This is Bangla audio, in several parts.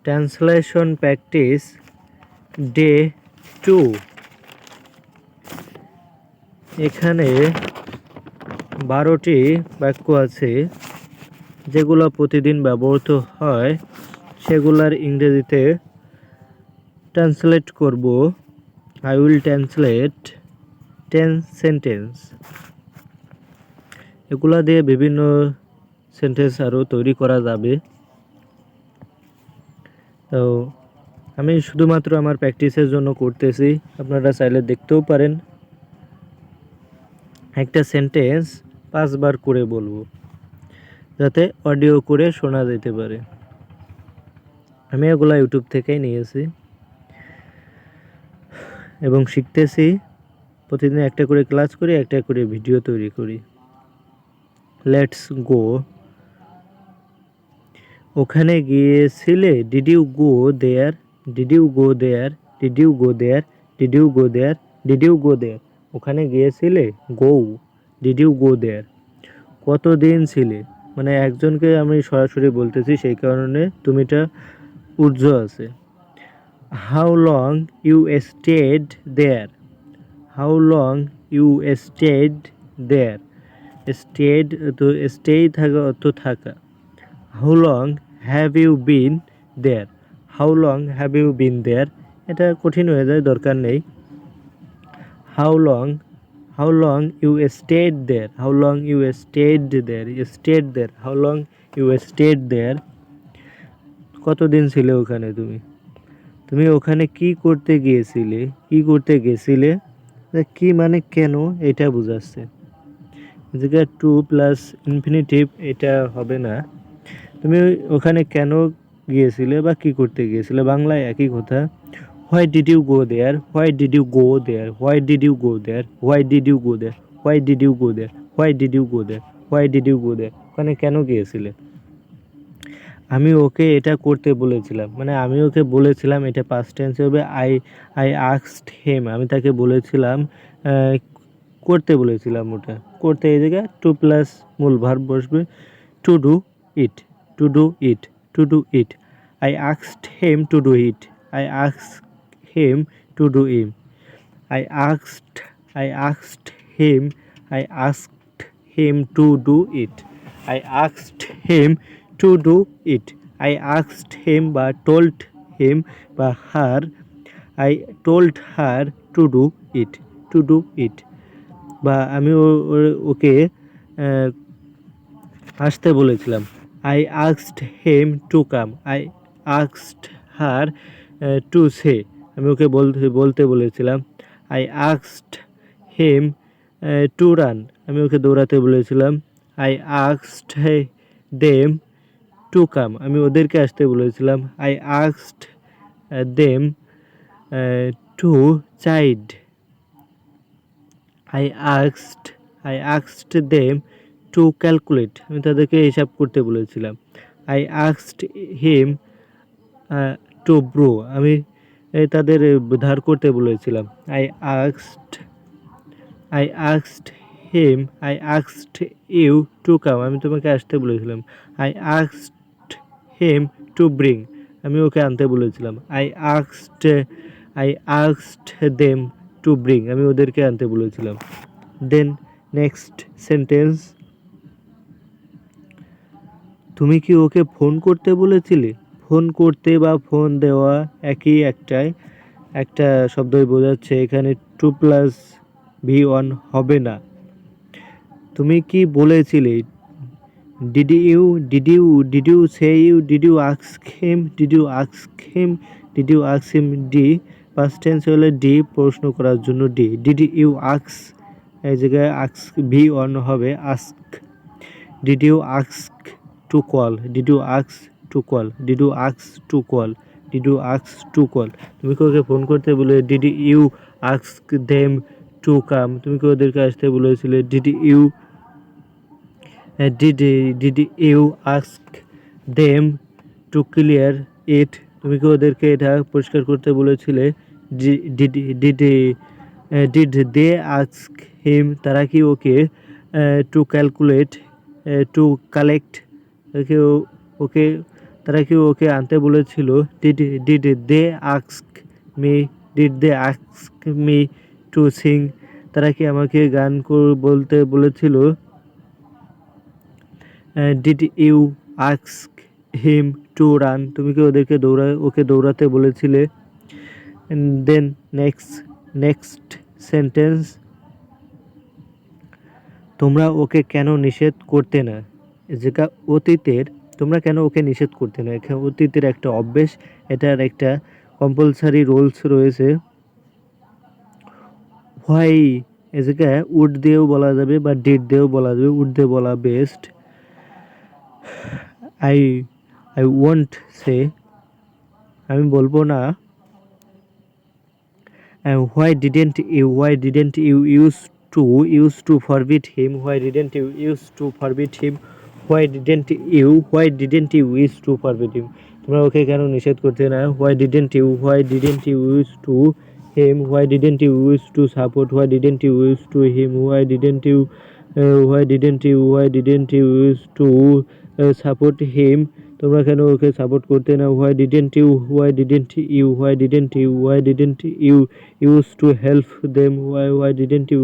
Translation practice day 2। এখানে 12টি বাক্য আছে যেগুলো প্রতিদিন ব্যবহৃত হয়, সেগুলার ইংরেজিতে ট্রান্সলেট করব। I will translate 10 sentence. এগুলা দিয়ে বিভিন্ন সেন্টেন্স আরও তৈরি করা যাবে। তো আমি শুধুমাত্র আমার প্র্যাকটিসের জন্য করতেছি, আপনারা চাইলে দেখতেও পারেন। একটা সেন্টেন্স 5 বার করে বলবো, যাতে অডিও করে শোনা যেতে পারে। আমি এগুলা ইউটিউব থেকেই নিয়েছি এবং শিখতেছি। প্রতিদিন একটা করে ক্লাস করি, একটা করে ভিডিও তৈরি করি। Let's go. ওখানে গিয়েছিলে, did you go there, did you go there, did you go there, did you go there, did you go there. ওখানে গিয়েছিলে, গো, ডিড ইউ গো দেয়ার। কতদিন ছিলে, মানে একজনকে আমি সরাসরি বলতেছি, সেই কারণে তুমিটা উর্জ আছে। How long you stayed there, how long you stayed there. Stayed তো স্টে থাকা অর্থ থাকা। How long have you been there, how long have you been there. এটা কঠিন হয়ে যায়, দরকার নেই। How long you stayed there, how long you stayed there, stayed there, how long you stayed there. কতদিন ছিলে ওখানে তুমি, তুমি ওখানে কি করতে গিয়েছিলে, কি করতে গেছিলে। কি মানে কেন, এটা বোঝাচ্ছে। যেটা টু প্লাস ইনফিনিটিভ, এটা হবে না। তুমি ওখানে কেন গিয়েছিলে বা কি করতে গিয়েছিলে, বাংলায় একই কথা। Why did you go there, why did you go there, why did you go there, why did you go there, why did you go there, why did you go there, why did you go there. ওখানে কেন গিয়েছিলে। আমি ওকে এটা করতে বলেছিলাম, মানে আমি ওকে বলেছিলাম, এটা পাস্ট টেন্সে হবে। আই আস্কড হিম, আমি তাকে বলেছিলাম, করতে বলেছিলাম। ওটা করতে, এই জায়গায় টু প্লাস মূল ভার্ব বসবে, to do it, to do it, to do it. I asked him to do it, I asked him to do it. I asked I asked him I asked him to do it. I asked him to do it. I asked him বা told him বা her, I told her to do it, to do it। বা আমি ওকে আসতে বলেছিলাম। I asked him to come. I asked her to say, আমি ওকে বলতে বলেছিলাম। I asked him to run, আমি ওকে দৌড়াতে বলেছিলাম। I asked them to come, আমি ওদেরকে আসতে বলেছিলাম। I asked them to chide, I asked them to calculate, আমি তাদেরকে হিসাব করতে বলেছিলাম। I asked him to borrow, আমি তাদের ধার করতে বলেছিলাম। I asked him, I asked you to come, আমি তোমাকে আসতে বলেছিলাম। I asked him to bring, আমি ওকে আনতে বলেছিলাম। I asked them to bring, আমি ওদেরকে আনতে বলেছিলাম। দেন নেক্সট সেন্টেন্স, তুমি কি ওকে ফোন করতে বলেছিলে। ফোন করতে বা ফোন দেওয়া একই, একটা শব্দই বোঝাচ্ছে। এখানে টু প্লাস ভি ওয়ান হবে না। তুমি কি বলেছিলে, did you ask him, did you ask him, did you ask him. D past tense হলে ডি, প্রশ্ন করার জন্য ডি। ডিড ইউ আস্ক, এই জায়গায় আস্ক ভি ওয়ান হবে ask. Did you ask to call, did you ask to call, did you ask to call, did you ask to call. তুমি কি ওকে ফোন করতে বলে, did you ask them to come, তুমি কি ওদেরকে আসতে বলেছিলে। Did you ask them to clear it, তুমি কি ওদেরকে এটা পরিষ্কার করতে বলেছিলে। ডিড দে আস্ক হিম, তারা কি ওকে টু ক্যালকুলেট, টু কালেক্ট, ওকে তারা কি ওকে আনতে বলেছিল? Did they ask me did they ask me to sing? তারা কি আমাকে গান বলতে বলেছিল? Did you ask him to run? তুমি কি ওকে দৌড়াতে বলেছিলে? দেন নেক্সট সেন্টেন্স, তোমরা ওকে কেন নিষেধ করতে না? যেটা অতীতের, তোমরা কেন ওকে নিষেধ করতে না, এখানে অতীতের একটা অভ্যেস, এটার একটা কম্পালসারি রুলস রয়েছে। হোয়াই এ জায়গায় উড দিয়েও বলা যাবে বা ডিড দিয়েও বলা যাবে, উড দিয়ে বলা বেস্ট। আই আই ওয়ন্ট সে, আমি বলবো না। Why didn't you used to forbid him? Why didn't you used to forbid him? Why didn't you used to forbid him? তোমরা ওকে কেন নিষেধ করতে না? Why didn't you used to him? Why didn't you used to support? Why didn't you used to him? Why didn't you used to support him? তোমরা কেন ওকে সাপোর্ট করতে না? Why didn't you used to help them? Why didn't you used to help them? Why didn't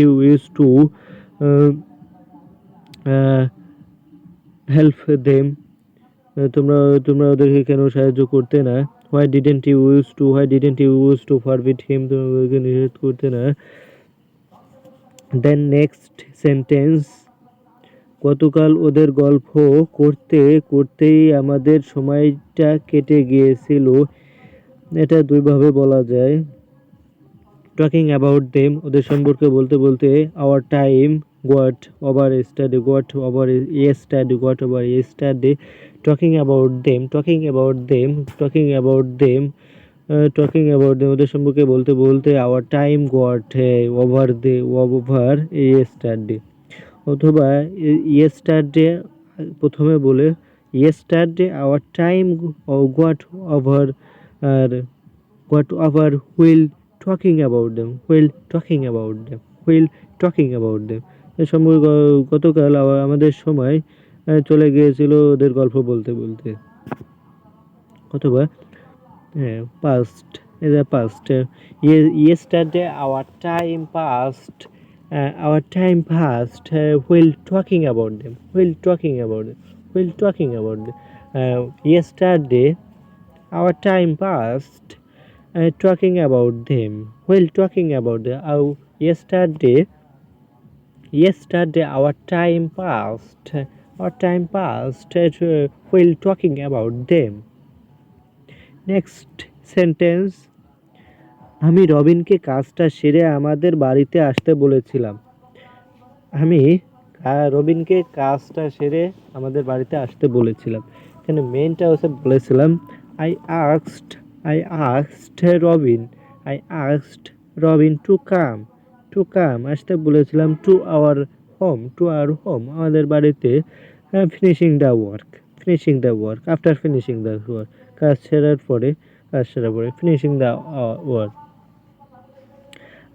you used to uh, uh, help them? তোমরা তোমরা ওদেরকে কেন সাহায্য করতে না? Why didn't you used to forbid him? তোমরা ওদেরকে নিষেধ করতে না। দেন নেক্সট সেন্টেন্স, গতকাল ওদের গল্প করতে করতেই আমাদের সময়টা কেটে গিয়েছিল। এটা দুইভাবে বলা যায়। টকিং অ্যাবাউট দেম, ওদের সম্পর্কে বলতে বলতে our time got over yesterday. Talking about them ওদের সম্পর্কে বলতে বলতে our time got over yesterday. অথবা ইয়েস্টারডে প্রথমে বলে yesterday our time got over আর got over while talking about them এই সম্পর্কে গতকাল আমাদের সময় চলে গিয়েছিল ওদের গল্প বলতে বলতে। অথবা past yesterday our time passed while talking about them yesterday our time passed talking about them while talking about them yesterday our time passed while talking about them. Next sentence, আমি রবিনকে কাজটা সেরে আমাদের বাড়িতে আসতে বলেছিলাম। আমি রবিনকে কাজটা সেরে আমাদের বাড়িতে আসতে বলেছিলাম। এখানে মেনটা হচ্ছে বলেছিলাম I asked Robin to come আসতে বলেছিলাম টু আওয়ার হোম আমাদের বাড়িতে finishing the work after finishing the work কাজ সেরার পরে ফিনিশিং দ্য ওয়ার্ক।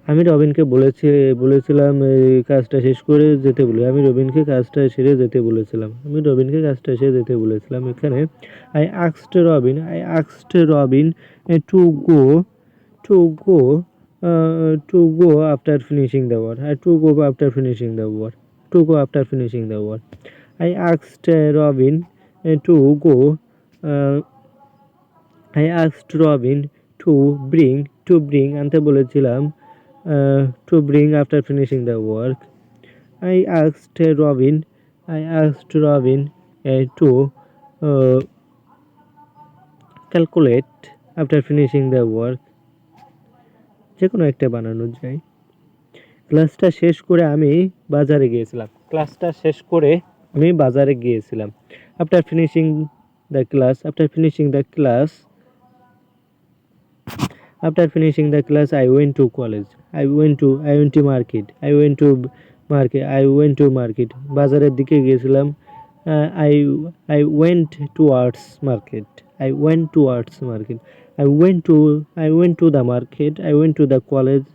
আমি রবিনকে বলেছিলাম কাজটা শেষ করে যেতে বলে আমি রবিনকে কাজটা সেরে যেতে বলেছিলাম এখানে I asked Robin to go to go after finishing the work I asked Robin to go I asked Robin to bring আনতে বলেছিলাম to bring after finishing the work. I asked Robin to calculate after finishing the work. যে কোনো একটা বানানো যায়। ক্লাসটা শেষ করে আমি বাজারে গিয়েছিলাম। After finishing the class, I went to college. I went to market. বাজারের দিকে গিয়েছিলাম। I went towards market. I went to the market. I went to the college.